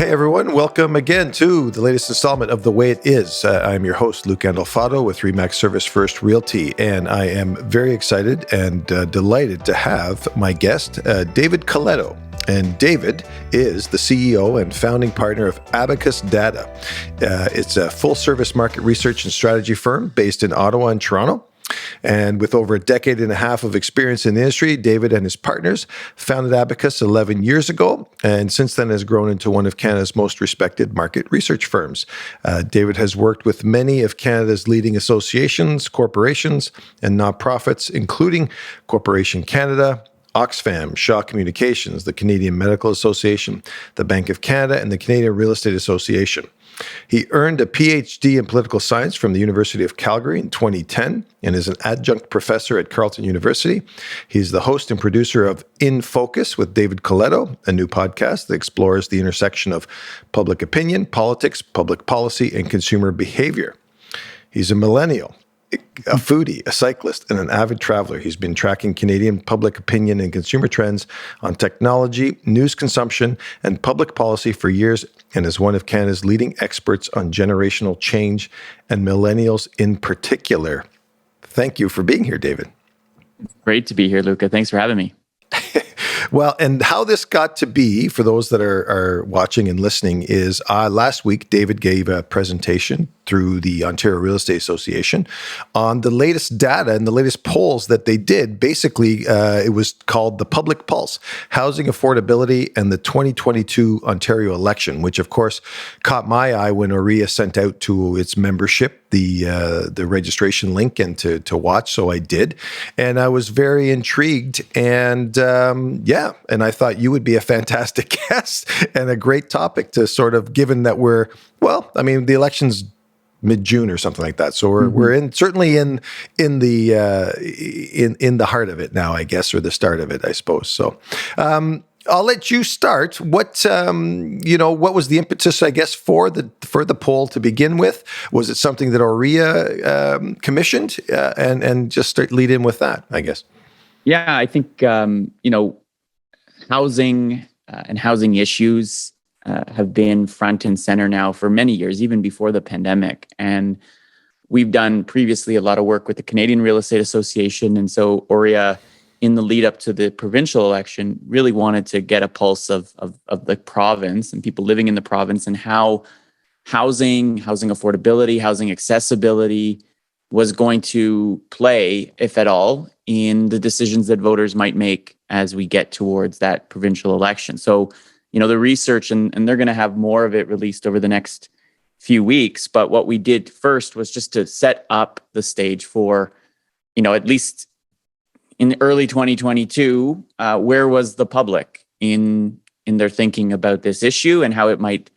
Hey everyone, welcome again to the latest installment of The Way It Is. I'm your host, Luca with Remax Service First Realty, and I am very excited and delighted to have my guest, David Coletto. And David is the CEO and founding partner of Abacus Data. It's a full-service market research and strategy firm based in Ottawa and Toronto. And with over a decade and a half of experience in the industry, David and his partners founded Abacus 11 years ago, and since then has grown into one of Canada's most respected market research firms. David has worked with many of Canada's leading associations, corporations, and nonprofits, including Corporation Canada, Oxfam, Shaw Communications, the Canadian Medical Association, the Bank of Canada, and the Canadian Real Estate Association. He earned a PhD in political science from the University of Calgary in 2010 and is an adjunct professor at Carleton University. He's the host and producer of In Focus with David Coletto, a new podcast that explores the intersection of public opinion, politics, public policy, and consumer behavior. He's a millennial, a foodie, a cyclist, and an avid traveler. He's been tracking Canadian public opinion and consumer trends on technology, news consumption, and public policy for years, and is one of Canada's leading experts on generational change and millennials in particular. Thank you for being here, David. Great to be here, Luca. Thanks for having me. Well, and how this got to be, for those that are watching and listening, is last week, David gave a presentation through the Ontario Real Estate Association on the latest data and the latest polls that they did. Basically, it was called the Public Pulse, Housing Affordability and the 2022 Ontario Election, which of course caught my eye when OREA sent out to its membership the registration link and to watch. So I did, and I was very intrigued, and and I thought you would be a fantastic guest and a great topic to sort of, given that the election's mid-June or something like that. So we're certainly in the heart of it now, I guess, or the start of it, I suppose. So I'll let you start. What was the impetus, I guess, for the poll to begin with? Was it something that OREA commissioned, and just start lead in with that, I guess? Yeah, I think housing and housing issues have been front and center now for many years, even before the pandemic. And we've done previously a lot of work with the Canadian Real Estate Association. And so OREA, in the lead up to the provincial election, really wanted to get a pulse of the province and people living in the province, and how housing affordability, housing accessibility was going to play, if at all, in the decisions that voters might make as we get towards that provincial election. So, the research, and they're going to have more of it released over the next few weeks. But what we did first was just to set up the stage for, at least in early 2022, where was the public in their thinking about this issue and how it might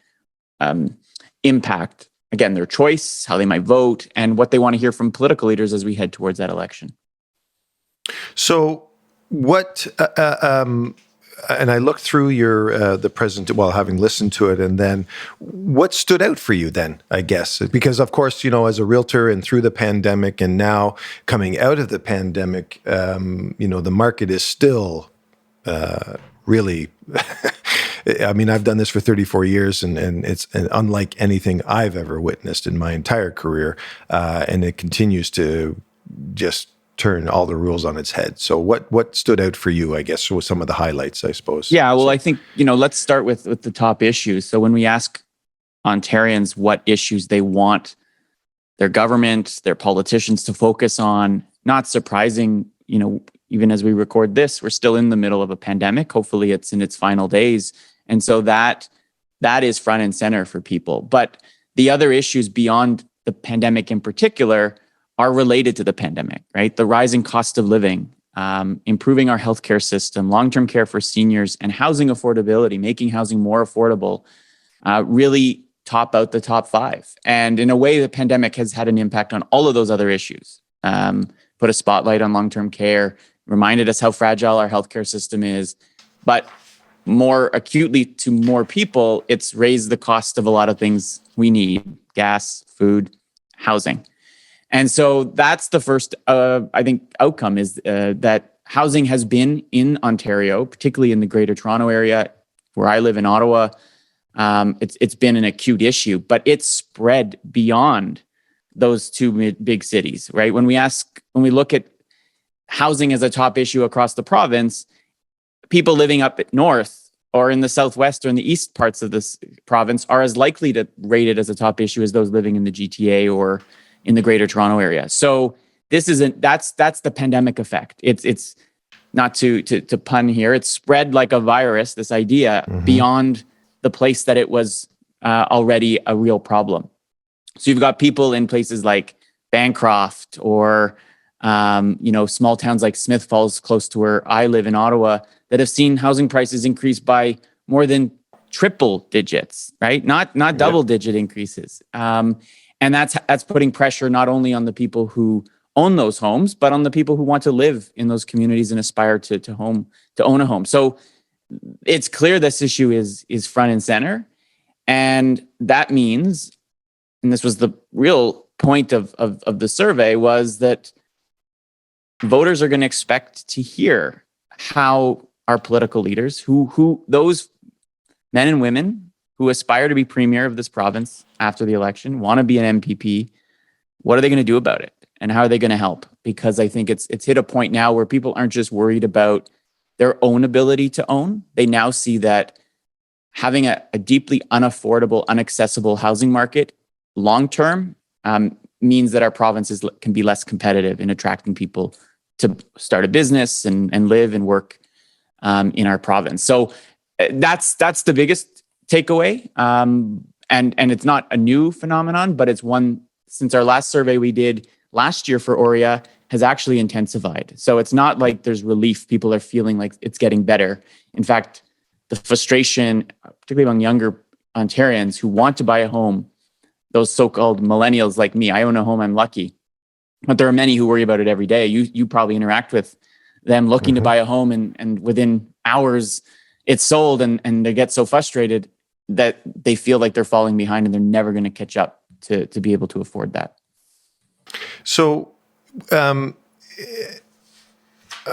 impact, again, their choice, how they might vote, and what they want to hear from political leaders as we head towards that election. So what... and I looked through your having listened to it, and then what stood out for you then, I guess? Because, of course, as a realtor and through the pandemic and now coming out of the pandemic, the market is still really... I mean, I've done this for 34 years, and it's unlike anything I've ever witnessed in my entire career, and it continues to just turn all the rules on its head. So what stood out for you, I guess, was some of the highlights, I suppose? Yeah, well, I think, let's start with the top issues. So when we ask Ontarians what issues they want their government, their politicians to focus on, not surprising, even as we record this, we're still in the middle of a pandemic. Hopefully it's in its final days. And so that is front and center for people. But the other issues beyond the pandemic in particular are related to the pandemic, right? The rising cost of living, improving our healthcare system, long-term care for seniors, and housing affordability, making housing more affordable, really top out the top five. And in a way, the pandemic has had an impact on all of those other issues. Put a spotlight on long-term care, reminded us how fragile our healthcare system is, but more acutely to more people, it's raised the cost of a lot of things we need: gas, food, housing. And so that's the first, I think, outcome is that housing has been in Ontario, particularly in the Greater Toronto area, where I live in Ottawa, It's been an acute issue, but it's spread beyond those two big cities, right? When we look at housing as a top issue across the province, people living up north or in the southwest or in the east parts of this province are as likely to rate it as a top issue as those living in the GTA or in the Greater Toronto area. So that's the pandemic effect. It's not to pun here. It's spread like a virus, this idea, beyond the place that it was already a real problem. So you've got people in places like Bancroft or small towns like Smith Falls, close to where I live in Ottawa, that have seen housing prices increase by more than triple digits, right? Not double digit increases. And that's putting pressure not only on the people who own those homes, but on the people who want to live in those communities and aspire to own a home. So it's clear this issue is front and center. And that means, and this was the real point of the survey, was that voters are going to expect to hear how our political leaders, who those men and women who aspire to be premier of this province after the election, want to be an MPP, what are they going to do about it? And how are they going to help? Because I think it's hit a point now where people aren't just worried about their own ability to own. They now see that having a deeply unaffordable, inaccessible housing market long-term means that our provinces can be less competitive in attracting people to start a business and live and work in our province. So that's the biggest takeaway. And it's not a new phenomenon, but it's one since our last survey we did last year for OREA has actually intensified. So it's not like there's relief. People are feeling like it's getting better. In fact, the frustration, particularly among younger Ontarians who want to buy a home, those so-called millennials like me, I own a home, I'm lucky. But there are many who worry about it every day. You probably interact with them looking to buy a home and within hours it's sold and they get so frustrated that they feel like they're falling behind and they're never going to catch up to be able to afford that. So I'll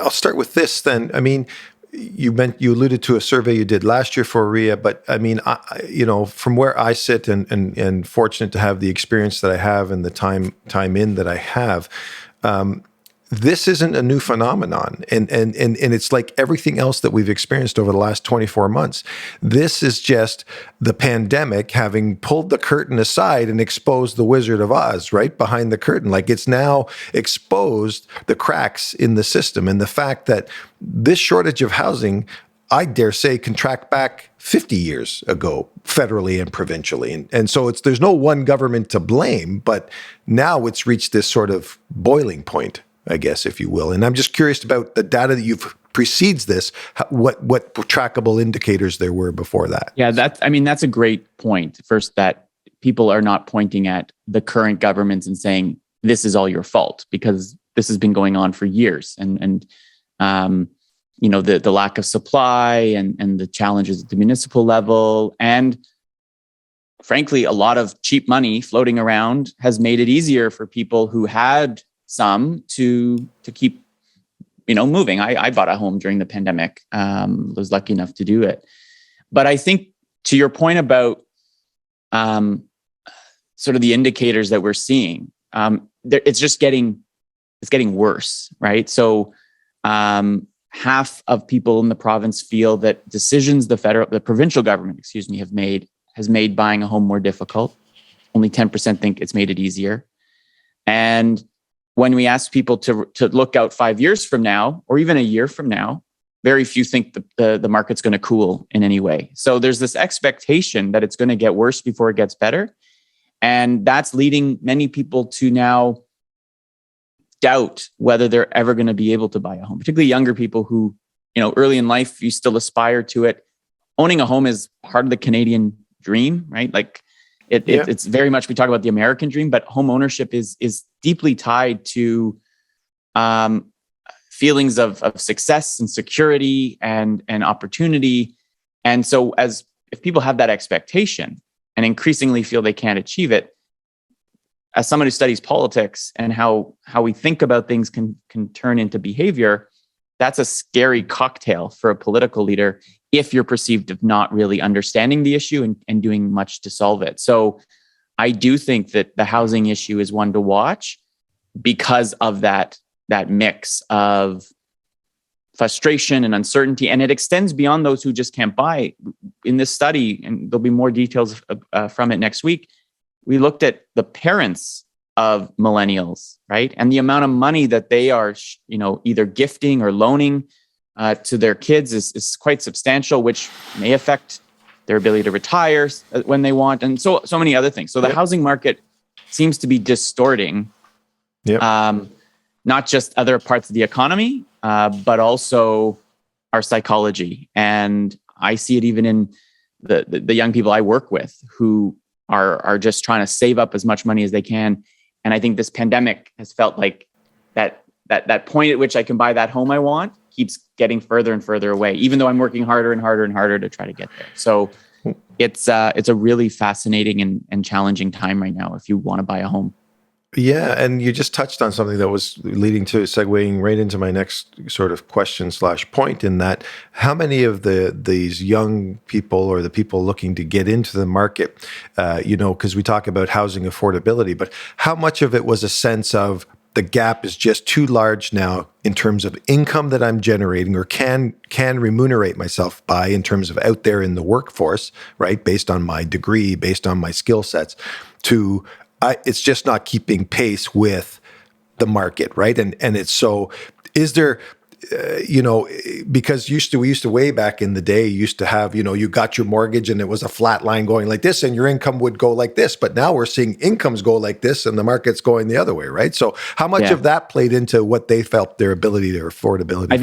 start with this then. I mean, you alluded to a survey you did last year for OREA, but I mean, from where I sit and fortunate to have the experience that I have and the time in that I have, this isn't a new phenomenon. And it's like everything else that we've experienced over the last 24 months. This is just the pandemic having pulled the curtain aside and exposed the Wizard of Oz right behind the curtain. Like it's now exposed the cracks in the system. And the fact that this shortage of housing, I dare say, can track back 50 years ago, federally and provincially. And so there's no one government to blame, but now it's reached this sort of boiling point, I guess, if you will. And I'm just curious about the data that precedes this, what trackable indicators there were before that. Yeah, that's a great point. First, that people are not pointing at the current governments and saying, this is all your fault, because this has been going on for years. And the lack of supply and the challenges at the municipal level. And frankly, a lot of cheap money floating around has made it easier for people who had some to keep, moving. I bought a home during the pandemic. Was lucky enough to do it. But I think to your point about sort of the indicators that we're seeing, it's getting worse, right? So half of people in the province feel that decisions the provincial government, has made buying a home more difficult. Only 10% think it's made it easier. And when we ask people to look out 5 years from now, or even a year from now, very few think the market's going to cool in any way. So there's this expectation that it's going to get worse before it gets better. And that's leading many people to now doubt whether they're ever going to be able to buy a home, particularly younger people who, early in life, you still aspire to it. Owning a home is part of the Canadian dream, right? Like it's very much, we talk about the American dream, but home ownership is deeply tied to feelings of success and security and opportunity. And so if people have that expectation and increasingly feel they can't achieve it, as someone who studies politics and how we think about things can turn into behavior, that's a scary cocktail for a political leader if you're perceived of not really understanding the issue and doing much to solve it. So I do think that the housing issue is one to watch because of that mix of frustration and uncertainty. And it extends beyond those who just can't buy. In this study, and there'll be more details from it next week, we looked at the parents of millennials, right? And the amount of money that they are, either gifting or loaning to their kids is quite substantial, which may affect their ability to retire when they want, and so many other things. So the housing market seems to be distorting, not just other parts of the economy, but also our psychology. And I see it even in the young people I work with who are just trying to save up as much money as they can. And I think this pandemic has felt like that point at which I can buy that home I want keeps getting further and further away, even though I'm working harder and harder and harder to try to get there. So it's a really fascinating and challenging time right now if you want to buy a home. Yeah, and you just touched on something that was leading to segueing right into my next sort of question / point, in that how many of these young people or the people looking to get into the market, because we talk about housing affordability, but how much of it was a sense of the gap is just too large now in terms of income that I'm generating or can remunerate myself by in terms of out there in the workforce, right? Based on my degree, based on my skill sets, to it's just not keeping pace with the market, right? And it's so, is there, because we used to way back in the day, used to have, you got your mortgage and it was a flat line going like this and your income would go like this. But now we're seeing incomes go like this and the market's going the other way, right? So how much of that played into what they felt their ability, their affordability? I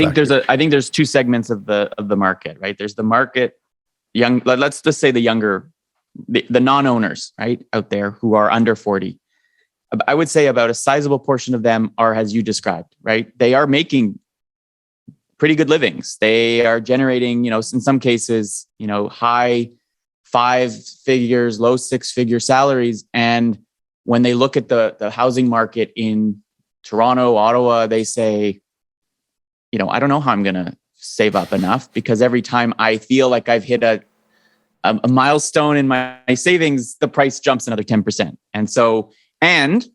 think there's two segments of the market, right? There's the market, let's just say the younger, the non-owners, right, out there who are under 40. I would say about a sizable portion of them are, as you described, right? They are making pretty good livings. They are generating, in some cases, high 5 figures, low 6 figure salaries. And when they look at the housing market in Toronto, Ottawa, they say, I don't know how I'm going to save up enough, because every time I feel like I've hit a milestone in my savings, the price jumps another 10%. And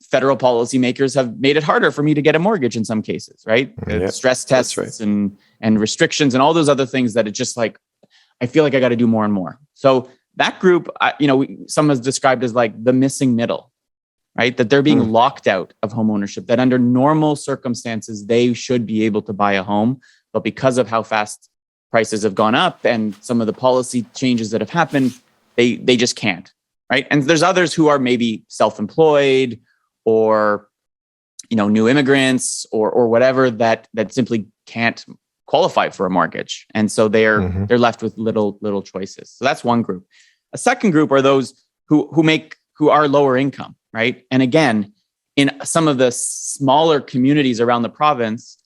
federal policymakers have made it harder for me to get a mortgage in some cases, right? Stress tests and restrictions and all those other things that it's just like, I feel like I got to do more and more. So that group, some has described as like the missing middle, right? That they're being locked out of home ownership, that under normal circumstances, they should be able to buy a home. But because of how fast prices have gone up and some of the policy changes that have happened, they just can't, right? And there's others who are maybe self-employed or, new immigrants or whatever that simply can't qualify for a mortgage. And so they're left with little choices. So that's one group. A second group are those who are lower income, right? And again, in some of the smaller communities around the province,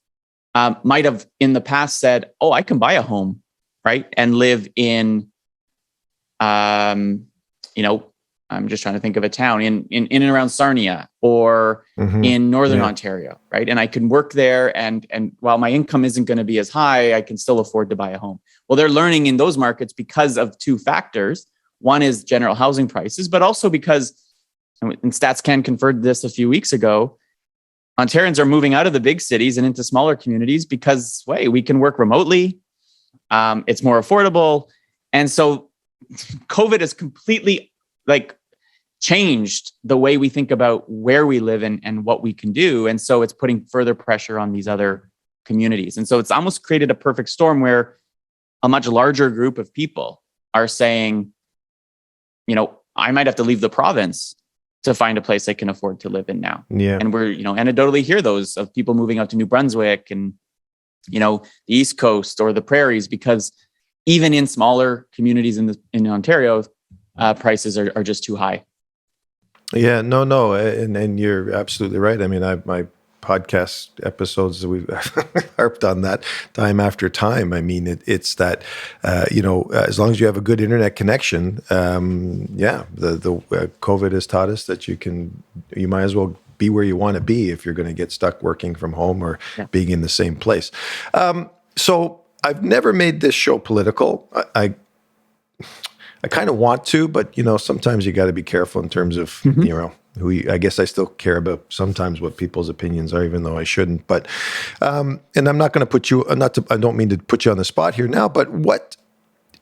might have in the past said, oh, I can buy a home, right? And live in, I'm just trying to think of a town in and around Sarnia or in Northern Ontario, right? And I can work there and while my income isn't going to be as high, I can still afford to buy a home. Well, they're learning in those markets because of two factors. One is general housing prices, but also because, and StatsCan confirmed this a few weeks ago, Ontarians are moving out of the big cities and into smaller communities because, we can work remotely. It's more affordable. And so COVID has completely changed the way we think about where we live and what we can do. And so it's putting further pressure on these other communities. And so it's almost created a perfect storm where a much larger group of people are saying, I might have to leave the province to find a place I can afford to live in now. Yeah. And we're, anecdotally hear those of people moving out to New Brunswick and, the East Coast or the prairies, because even in smaller communities in Ontario, prices are just too high. Yeah, no. And you're absolutely right. I mean, my podcast episodes, we've harped on that time after time. I mean, it's that, as long as you have a good internet connection, the COVID has taught us that you might as well be where you want to be if you're going to get stuck working from home or being in the same place. So I've never made this show political. I kind of want to, but sometimes you got to be careful in terms of I guess I still care about sometimes what people's opinions are, even though I shouldn't. But and I'm not going to put you I don't mean to put you on the spot here now. But what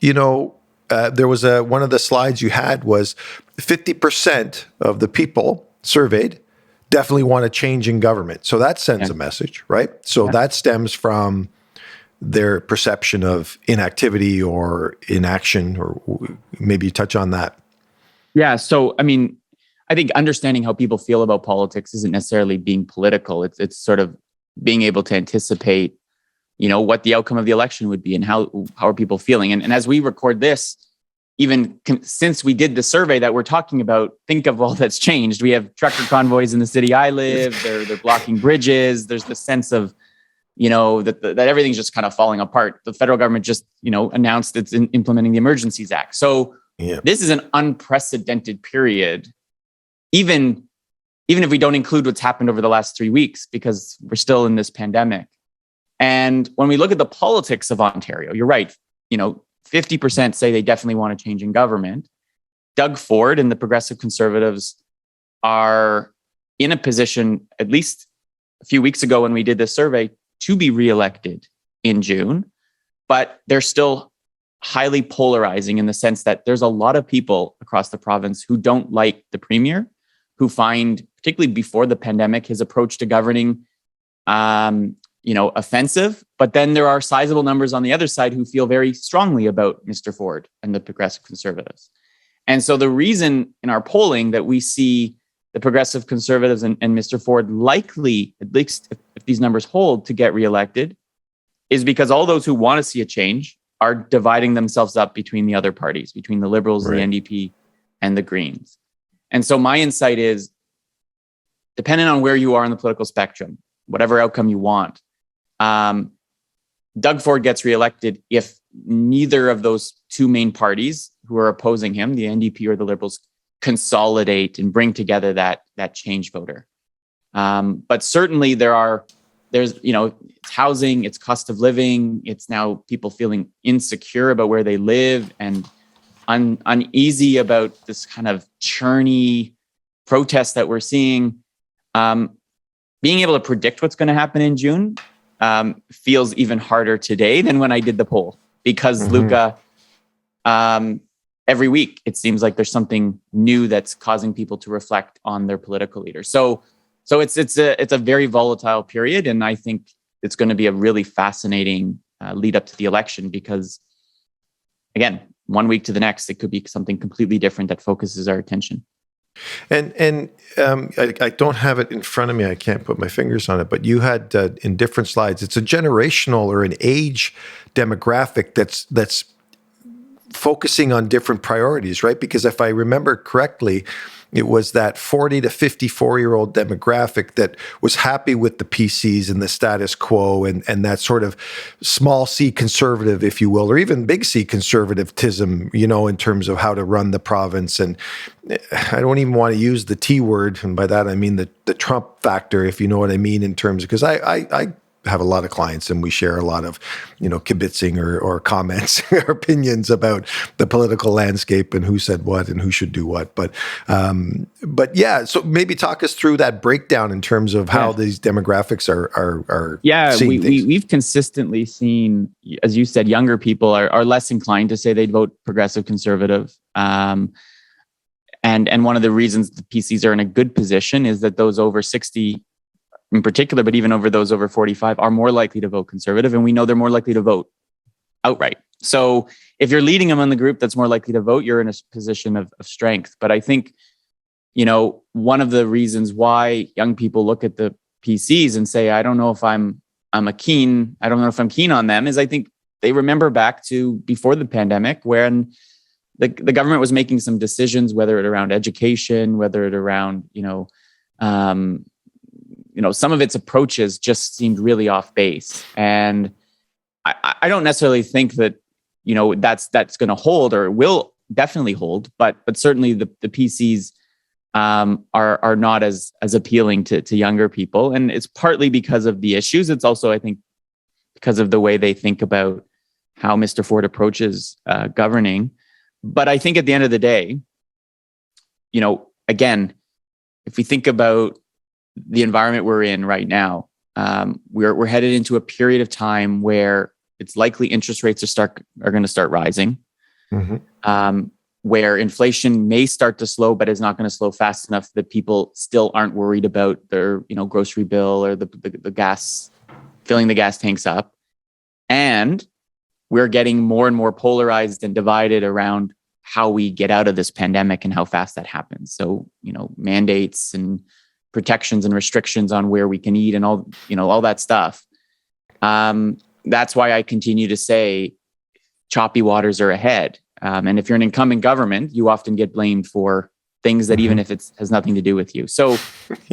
there was one of the slides you had was 50% of the people surveyed definitely want a change in government. So that sends a message, right? So that stems from their perception of inactivity or inaction, or maybe you touch on that. Yeah. So, I mean, I think understanding how people feel about politics isn't necessarily being political. It's sort of being able to anticipate, what the outcome of the election would be and how are people feeling. And as we record this, even since we did the survey that we're talking about, think of all that's changed. We have trucker convoys in the city I live. They're blocking bridges. There's the sense of that everything's just kind of falling apart. The federal government just, announced it's implementing the Emergencies Act. So this is an unprecedented period, even if we don't include what's happened over the last 3 weeks, because we're still in this pandemic. And when we look at the politics of Ontario, you're right, 50% say they definitely want a change in government. Doug Ford and the Progressive Conservatives are in a position, at least a few weeks ago when we did this survey, to be reelected in June, but they're still highly polarizing in the sense that there's a lot of people across the province who don't like the premier, who find, particularly before the pandemic, his approach to governing, offensive. But then there are sizable numbers on the other side who feel very strongly about Mr. Ford and the Progressive Conservatives. And so the reason in our polling that we see the Progressive Conservatives and Mr. Ford likely, at least if these numbers hold, to get reelected, is because all those who want to see a change are dividing themselves up between the other parties, between the Liberals, the NDP, and the Greens. And so my insight is, depending on where you are on the political spectrum, whatever outcome you want, Doug Ford gets reelected if neither of those two main parties who are opposing him, the NDP or the Liberals, consolidate and bring together that change voter. But certainly there's it's housing, it's cost of living, it's now people feeling insecure about where they live and uneasy about this kind of churny protest that we're seeing. Being able to predict what's going to happen in June feels even harder today than when I did the poll, because Luca, every week it seems like there's something new that's causing people to reflect on their political leaders. So it's a very volatile period, and I think it's going to be a really fascinating lead up to the election, because again, 1 week to the next, it could be something completely different that focuses our attention. And I don't have it in front of me. I can't put my fingers on it, but you had in different slides, it's a generational or an age demographic that's focusing on different priorities, right? Because if I remember correctly, it was that 40 to 54-year-old demographic that was happy with the PCs and the status quo and that sort of small c conservative, if you will, or even big C conservatism, in terms of how to run the province. And I don't even want to use the T word, and by that I mean the Trump factor, if you know what I mean, in terms of, because I have a lot of clients and we share a lot of, kibitzing or comments or opinions about the political landscape and who said what and who should do what. But yeah, so maybe talk us through that breakdown in terms of how these demographics are seeing things. We've consistently seen, as you said, younger people are less inclined to say they'd vote Progressive Conservative. And one of the reasons the PCs are in a good position is that those over 60 in particular, but even over those over 45 are more likely to vote Conservative. And we know they're more likely to vote outright. So if you're leading them on the group that's more likely to vote, you're in a position of strength. But I think, one of the reasons why young people look at the PCs and say, I don't know if I'm keen on them, is I think they remember back to before the pandemic, when the government was making some decisions, whether it around education, whether it around, some of its approaches just seemed really off base. And I don't necessarily think that, that's going to hold, or will definitely hold, but certainly the PCs are not as appealing to younger people. And it's partly because of the issues. It's also, I think, because of the way they think about how Mr. Ford approaches governing. But I think at the end of the day, again, if we think about the environment we're in right now, we're headed into a period of time where it's likely interest rates are going to start rising, where inflation may start to slow, but is not going to slow fast enough that people still aren't worried about their grocery bill or the gas, filling the gas tanks up. And we're getting more and more polarized and divided around how we get out of this pandemic and how fast that happens. So, mandates and protections and restrictions on where we can eat and all that stuff. That's why I continue to say choppy waters are ahead. And if you're an incumbent government, you often get blamed for things that even if it has nothing to do with you. So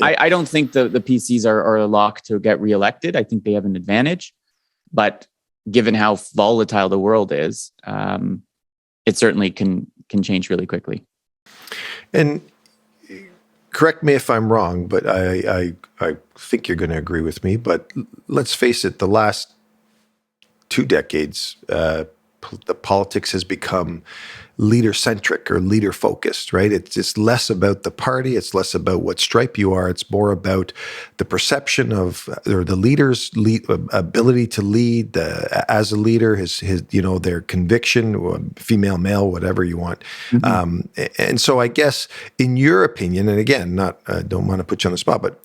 I don't think the PCs are a lock to get reelected. I think they have an advantage. But given how volatile the world is, it certainly can change really quickly. And correct me if I'm wrong, but I think you're going to agree with me. But let's face it, the last 2 decades, the politics has become leader-centric or leader-focused, right? It's less about the party. It's less about what stripe you are. It's more about the perception of, or the leader's ability to lead as a leader, his their conviction, female, male, whatever you want. And so I guess in your opinion, and again, don't want to put you on the spot, but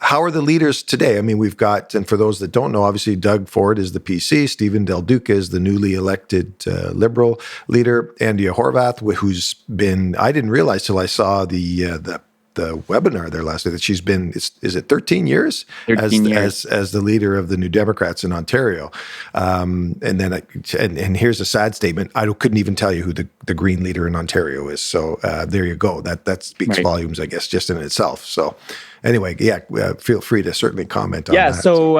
how are the leaders today? I mean, we've got, and for those that don't know, obviously Doug Ford is the PC, Stephen Del Duca is the newly elected Liberal leader, Andrea Horwath, who's been, I didn't realize till I saw the webinar there last night that she's been, is it 13 years? 13 years. As the leader of the New Democrats in Ontario. And then, and here's a sad statement. I couldn't even tell you who the Green leader in Ontario is. So there you go. That speaks volumes, I guess, just in itself. So anyway, feel free to certainly comment on that. Yeah. So,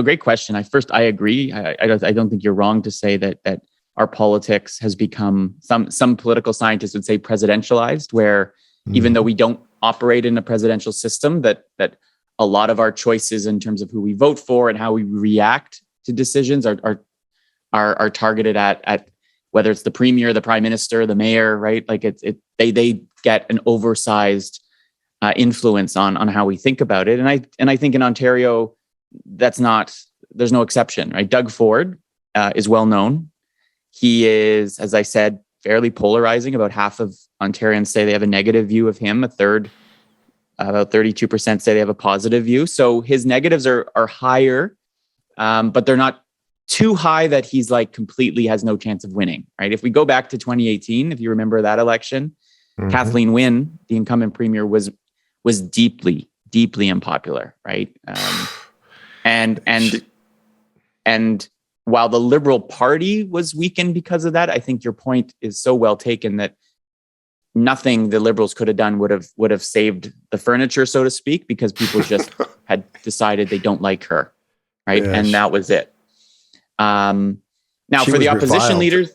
great question. I agree. I don't think you're wrong to say that our politics has become, some political scientists would say, presidentialized, where even though we don't operate in a presidential system, that a lot of our choices in terms of who we vote for and how we react to decisions are targeted at whether it's the premier, the prime minister, the mayor, right? Like they get an oversized influence on how we think about it. And I think in Ontario, there's no exception, right? Doug Ford is well known. He is, as I said, fairly polarizing. About half of Ontarians say they have a negative view of him. A third, about 32% say they have a positive view. So his negatives are higher, but they're not too high that he's like completely has no chance of winning, right? If we go back to 2018, if you remember that election, Kathleen Wynne, the incumbent premier, was deeply, deeply unpopular, right? And while the Liberal Party was weakened because of that, I think your point is so well taken that nothing the Liberals could have done would have saved the furniture, so to speak, because people just had decided they don't like her, right? Yes. And that was it. Now, for the opposition leaders,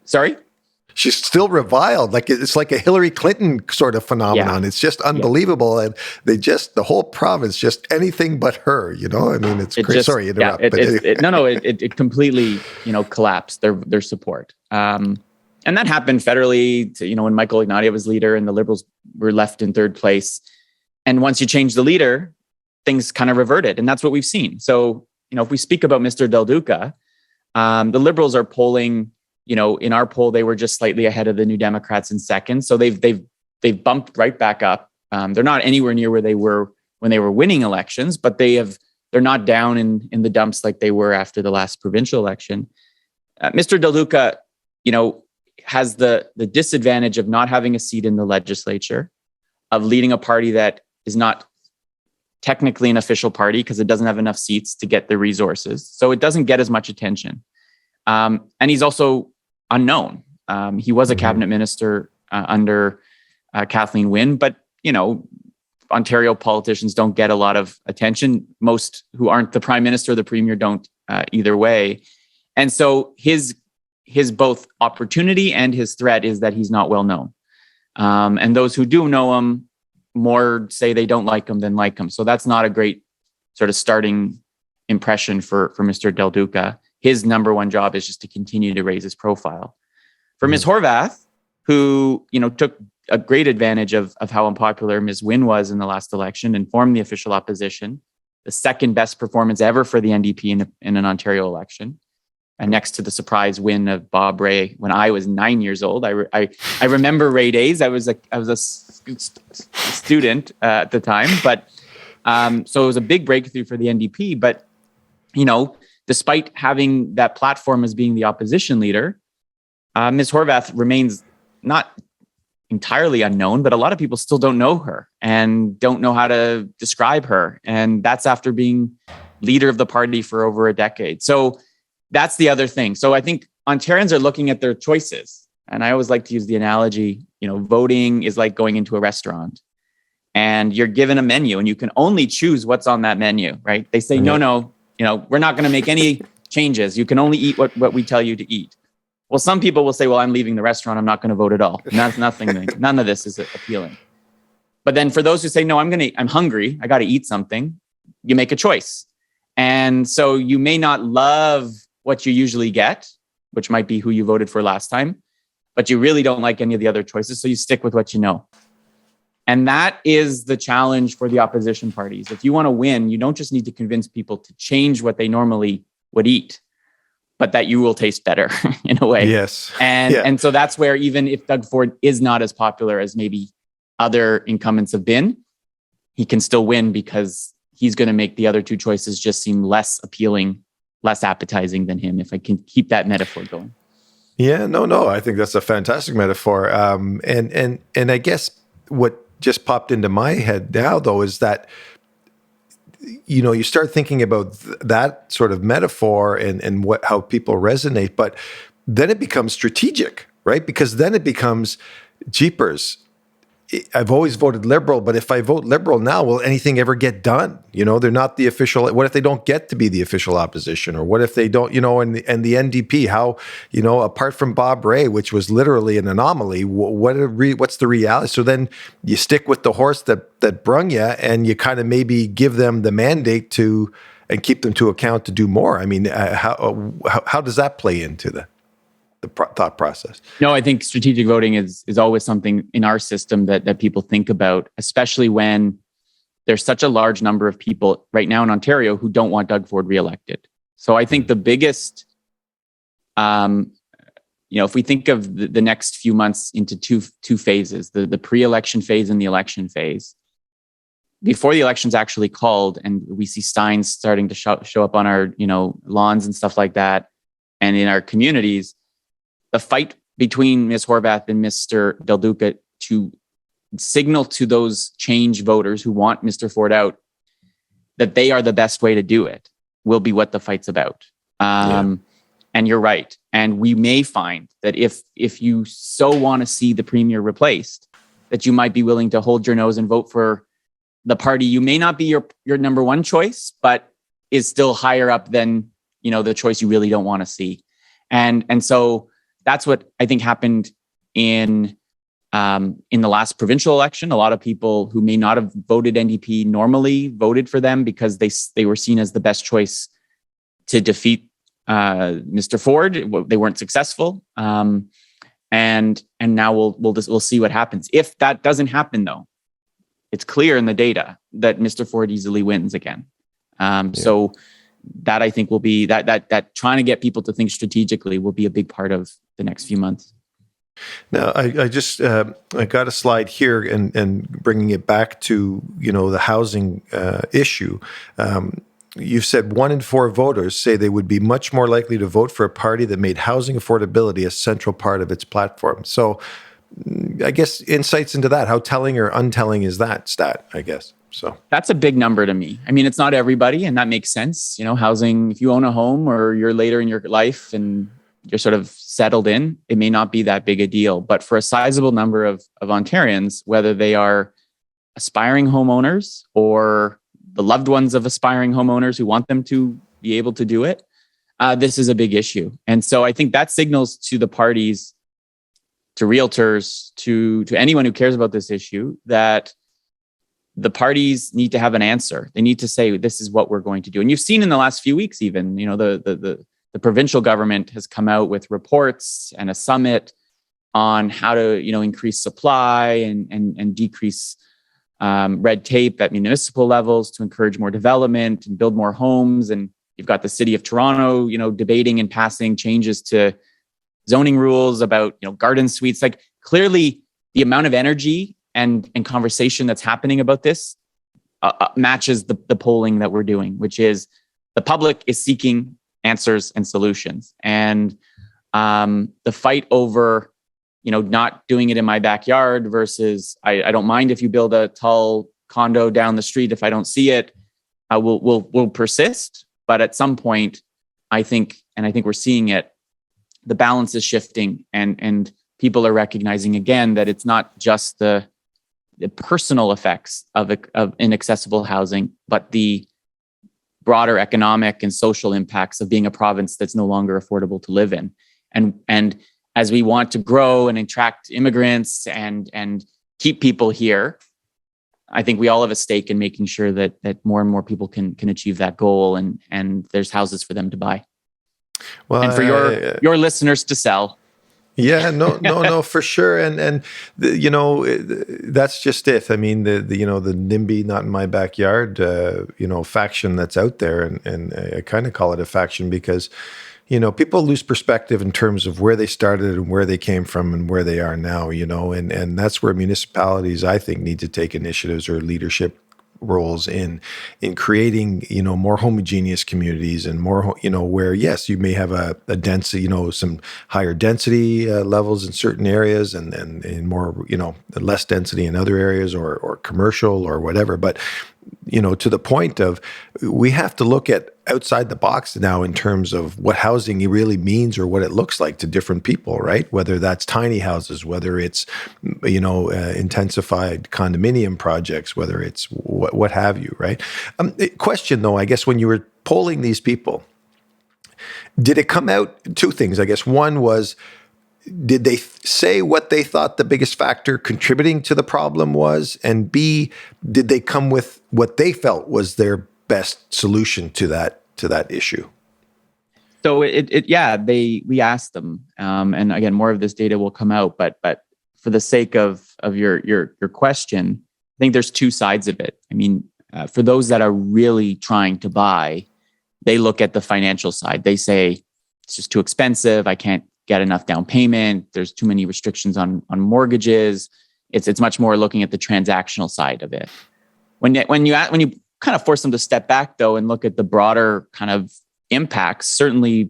sorry? She's still reviled. Like it's like a Hillary Clinton sort of phenomenon. Yeah. It's just unbelievable. Yeah. And the whole province, just anything but her, I mean, it's crazy. Sorry, interrupt. It completely, collapsed their support. And that happened federally when Michael Ignatieff was leader and the Liberals were left in third place. And once you change the leader, things kind of reverted. And that's what we've seen. So, if we speak about Mr. Del Duca, the Liberals are polling, in our poll, they were just slightly ahead of the New Democrats in second. So they've bumped right back up. They're not anywhere near where they were when they were winning elections, but they're not down in the dumps like they were after the last provincial election. Mr. Del Duca, has the disadvantage of not having a seat in the legislature, of leading a party that is not technically an official party because it doesn't have enough seats to get the resources. So it doesn't get as much attention. And he's also unknown. He was a cabinet minister under Kathleen Wynne, but, Ontario politicians don't get a lot of attention. Most who aren't the prime minister or the premier don't either way. And so his both opportunity and his threat is that he's not well known. And those who do know him more say they don't like him than like him. So that's not a great sort of starting impression for Mr. Del Duca. His number one job is just to continue to raise his profile. For Ms. Horvath, who, took a great advantage of how unpopular Ms. Wynne was in the last election and formed the official opposition, the second best performance ever for the NDP in an Ontario election, and next to the surprise win of Bob Rae when I was 9 years old. I remember Rae days. I was a student at the time, but so it was a big breakthrough for the NDP. But despite having that platform as being the opposition leader, Ms. Horvath remains not entirely unknown, but a lot of people still don't know her and don't know how to describe her. And that's after being leader of the party for over a decade. So that's the other thing. So I think Ontarians are looking at their choices. And I always like to use the analogy, voting is like going into a restaurant and you're given a menu and you can only choose what's on that menu, right? They say, no, we're not going to make any changes. You can only eat what we tell you to eat. Well, some people will say, well, I'm leaving the restaurant. I'm not going to vote at all. None of this is appealing. But then for those who say, no, I'm hungry. I got to eat something. You make a choice. And so you may not love what you usually get, which might be who you voted for last time, but you really don't like any of the other choices. So you stick with what you know. And that is the challenge for the opposition parties. If you want to win, you don't just need to convince people to change what they normally would eat, but that you will taste better in a way. Yes. And so that's where even if Doug Ford is not as popular as maybe other incumbents have been, he can still win because he's going to make the other two choices just seem less appealing, less appetizing than him, if I can keep that metaphor going. Yeah, no, I think that's a fantastic metaphor. And I guess what just popped into my head now, though, is that you start thinking about that sort of metaphor and how people resonate, but then it becomes strategic, right? Because then it becomes jeepers. I've always voted Liberal, but if I vote Liberal now, will anything ever get done? They're not the official. What if they don't get to be the official opposition? Or what if they don't, and the NDP, how, apart from Bob Rae, which was literally an anomaly, what's the reality? So then you stick with the horse that brung you and you kind of maybe give them the mandate to, and keep them to account to do more. I mean, how does that play into the thought process? No, I think strategic voting is always something in our system that people think about, especially when there's such a large number of people right now in Ontario who don't want Doug Ford reelected. So I think the biggest, if we think of the next few months into two phases, the pre-election phase and the election phase, before the election's actually called and we see signs starting to show up on our, lawns and stuff like that, and in our communities, the fight between Ms. Horvath and Mr. Del Duca to signal to those change voters who want Mr. Ford out that they are the best way to do it will be what the fight's about. And you're right. And we may find that if you so want to see the premier replaced, that you might be willing to hold your nose and vote for the party you may not be your number one choice, but is still higher up than the choice you really don't want to see. And so that's what I think happened in the last provincial election. A lot of people who may not have voted NDP normally voted for them because they were seen as the best choice to defeat Mr. Ford. They weren't successful, and now we'll see what happens. If that doesn't happen, though, it's clear in the data that Mr. Ford easily wins again. So that I think will be that trying to get people to think strategically will be a big part of the next few months. Now, I just I got a slide here and bringing it back to the housing issue. You've said 1 in 4 voters say they would be much more likely to vote for a party that made housing affordability a central part of its platform. So, I guess insights into that. How telling or untelling is that stat? I guess. So that's a big number to me. I mean, it's not everybody, and that makes sense. Housing, if you own a home or you're later in your life and you're sort of settled in, it may not be that big a deal. But for a sizable number of Ontarians, whether they are aspiring homeowners or the loved ones of aspiring homeowners who want them to be able to do it, this is a big issue. And so I think that signals to the parties realtors, to anyone who cares about this issue, that the parties need to have an answer. They need to say, this is what we're going to do. And you've seen in the last few weeks, even, the provincial government has come out with reports and a summit on how to, increase supply and decrease red tape at municipal levels to encourage more development and build more homes. And you've got the city of Toronto, debating and passing changes to zoning rules about, garden suites. Like, clearly the amount of energy and conversation that's happening about this matches the polling that we're doing, which is the public is seeking answers and solutions. And the fight over, not doing it in my backyard versus I don't mind if you build a tall condo down the street if I don't see it, will persist. But at some point, I think we're seeing it, the balance is shifting, and people are recognizing again that it's not just the personal effects of inaccessible housing, but the broader economic and social impacts of being a province that's no longer affordable to live in. And as we want to grow and attract immigrants and keep people here, I think we all have a stake in making sure that more and more people can achieve that goal, and there's houses for them to buy. Well, and for your listeners to sell. Yeah, no, for sure. And that's just it. I mean, the NIMBY, not in my backyard, faction that's out there. And I kind of call it a faction because, people lose perspective in terms of where they started and where they came from and where they are now, and that's where municipalities, I think, need to take initiatives or leadership roles in creating, more homogeneous communities and more, where, yes, you may have a density, some higher density levels in certain areas and more, less density in other areas or commercial or whatever. But, to the point of, we have to look at outside the box now in terms of what housing really means or what it looks like to different people, right? Whether that's tiny houses, whether it's, intensified condominium projects, whether it's what have you, right? Question though, I guess when you were polling these people, did it come out two things? I guess one was, did they say what they thought the biggest factor contributing to the problem was? And B, did they come with what they felt was their best solution to that issue? So we asked them, and again, more of this data will come out. But for the sake of your question, I think there's two sides of it. I mean, for those that are really trying to buy, they look at the financial side. They say it's just too expensive. I can't get enough down payment. There's too many restrictions on mortgages. It's much more looking at the transactional side of it. When you kind of force them to step back though and look at the broader kind of impacts, certainly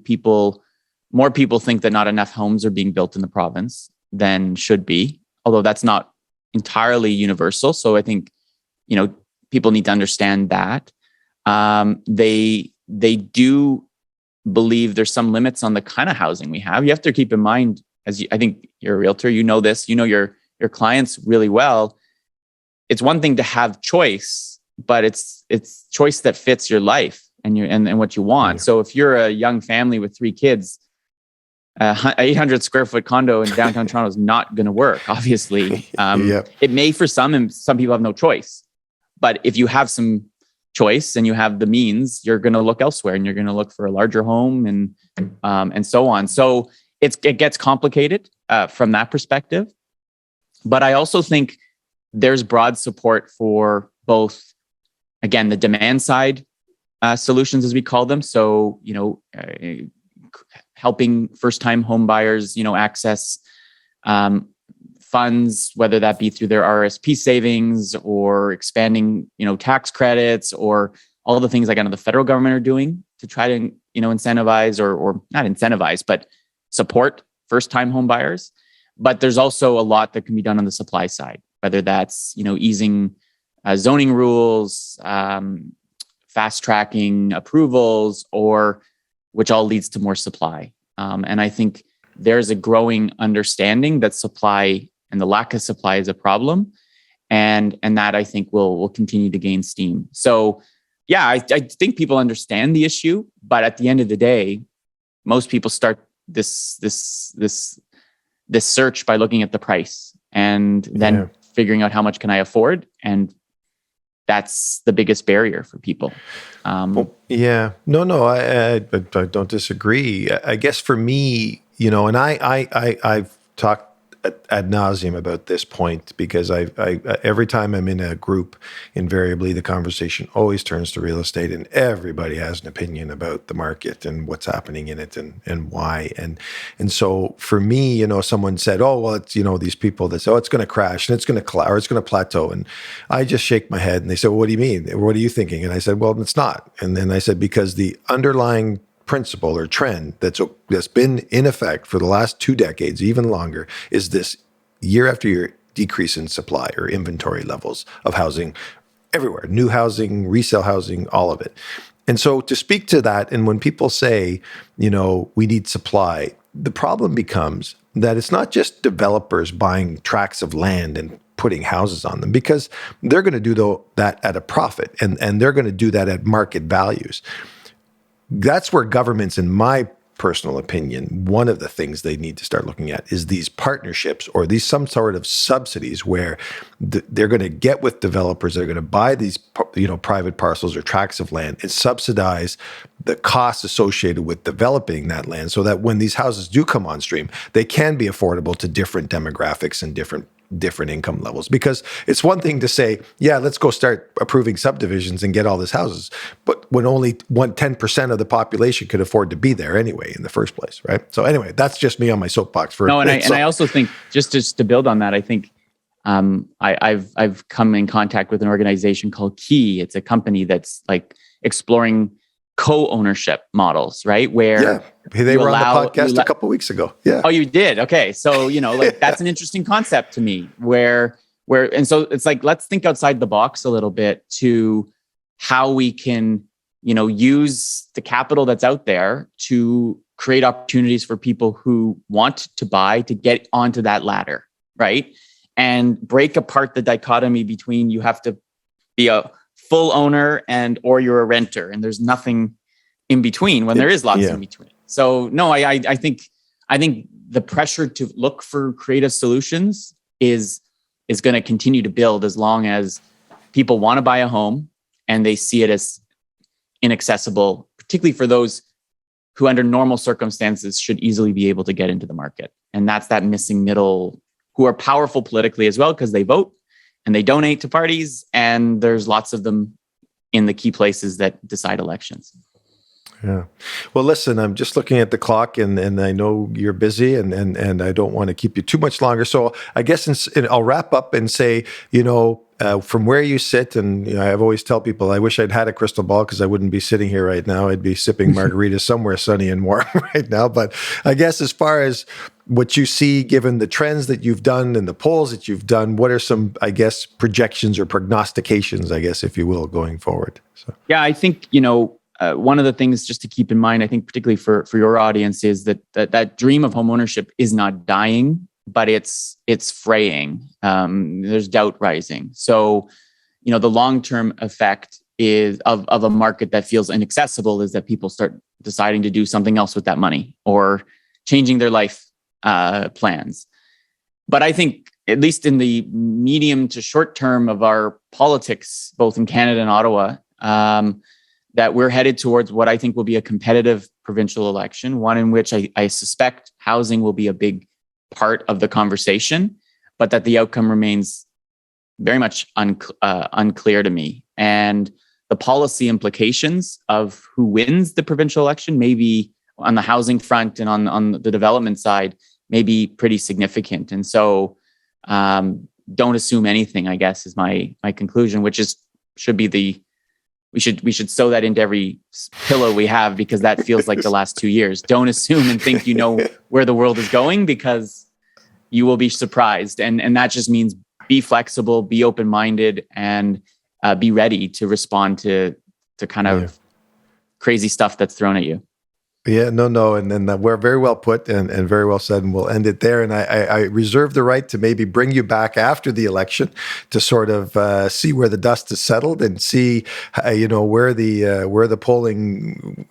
more people think that not enough homes are being built in the province than should be, although that's not entirely universal. So I think, people need to understand that. They do believe there's some limits on the kind of housing we have. You have to keep in mind, I think you're a realtor, this, your clients really well. It's one thing to have choice, but it's choice that fits your life and what you want. Yeah. So if you're a young family with 3 kids, 800 square foot condo in downtown Toronto is not going to work, obviously. It may for some, and some people have no choice. But if you have some choice and you have the means, you're going to look elsewhere and you're going to look for a larger home and so on. So it gets complicated from that perspective. But I also think there's broad support for both, again, the demand side solutions, as we call them. So, helping first-time home buyers, access funds, whether that be through their RSP savings or expanding, tax credits or all the things like the federal government are doing to try to, incentivize or not incentivize, but support first-time home buyers. But there's also a lot that can be done on the supply side, whether that's, easing zoning rules, fast tracking approvals, or which all leads to more supply. And I think there's a growing understanding that supply and the lack of supply is a problem. And that I think will continue to gain steam. So yeah, I think people understand the issue, but at the end of the day, most people start this this search by looking at the price and then figuring out how much can I afford. And that's the biggest barrier for people. I don't disagree. I guess for me, and I've talked ad nauseum about this point because I every time I'm in a group, invariably the conversation always turns to real estate, and everybody has an opinion about the market and what's happening in it and why. And so for me, someone said, oh, well, it's, these people that say, oh, it's going to crash and it's going to collapse or it's going to plateau. And I just shake my head and they said, well, what do you mean? What are you thinking? And I said, well, it's not. And then I said, because the underlying principle or trend that's been in effect for the last 2 decades, even longer, is this year after year decrease in supply or inventory levels of housing everywhere, new housing, resale housing, all of it. And so to speak to that, and when people say, we need supply, the problem becomes that it's not just developers buying tracts of land and putting houses on them, because they're going to do that at a profit and they're going to do that at market values. That's where governments, in my personal opinion, one of the things they need to start looking at is these partnerships or these some sort of subsidies where they're going to get with developers. They're going to buy these, private parcels or tracts of land and subsidize the costs associated with developing that land, so that when these houses do come on stream, they can be affordable to different demographics and different income levels. Because it's one thing to say, yeah, let's go start approving subdivisions and get all these houses, but when only 10% of the population could afford to be there anyway in the first place, right? So anyway, that's just me on my soapbox for I also think just to build on that, I think I've come in contact with an organization called Key. It's a company that's like exploring co-ownership models, right? Where they were on the podcast a couple of weeks ago. Yeah. Oh, you did? Okay. So, that's an interesting concept to me and so it's like, let's think outside the box a little bit to how we can, use the capital that's out there to create opportunities for people who want to buy, to get onto that ladder, right? And break apart the dichotomy between you have to be a full owner or you're a renter, and there's nothing in between when there is lots in between. So no, I think the pressure to look for creative solutions is going to continue to build as long as people want to buy a home and they see it as inaccessible, particularly for those who under normal circumstances should easily be able to get into the market. And that's that missing middle, who are powerful politically as well because they vote and they donate to parties, and there's lots of them in the key places that decide elections. Yeah. Well, listen, I'm just looking at the clock and I know you're busy and I don't want to keep you too much longer. So I guess I'll wrap up and say, from where you sit, and I've always tell people, I wish I'd had a crystal ball because I wouldn't be sitting here right now. I'd be sipping margaritas somewhere sunny and warm right now. But I guess as far as what you see, given the trends that you've done and the polls that you've done, what are some, I guess, projections or prognostications, I guess, if you will, going forward? So. Yeah, I think, one of the things just to keep in mind, I think particularly for your audience, is that dream of homeownership is not dying, but it's fraying. There's doubt rising. So, the long-term effect is of a market that feels inaccessible is that people start deciding to do something else with that money or changing their life plans. But I think, at least in the medium to short term of our politics, both in Canada and Ottawa, that we're headed towards what I think will be a competitive provincial election, one in which I suspect housing will be a big part of the conversation, but that the outcome remains very much unclear to me. And the policy implications of who wins the provincial election, maybe on the housing front and on the development side, may be pretty significant. And so don't assume anything, I guess, is my conclusion, which should be we should sew that into every pillow we have, because that feels like the last 2 years. Don't assume and think where the world is going, because you will be surprised. And that just means be flexible, be open-minded, and be ready to respond to kind of crazy stuff that's thrown at you. Yeah, no. And then we're very well put and very well said, and we'll end it there. And I reserve the right to maybe bring you back after the election to sort of see where the dust has settled and see, where the polling,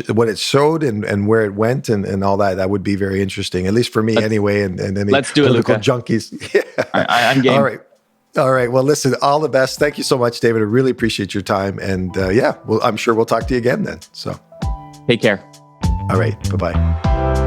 what it showed and where it went and all that. That would be very interesting, at least for me anyway, and any let's do political it, Luca. junkies. Yeah. I'm game. All right. All right. Well, listen, all the best. Thank you so much, David. I really appreciate your time. And I'm sure we'll talk to you again then. So Take care. all right. Bye-bye.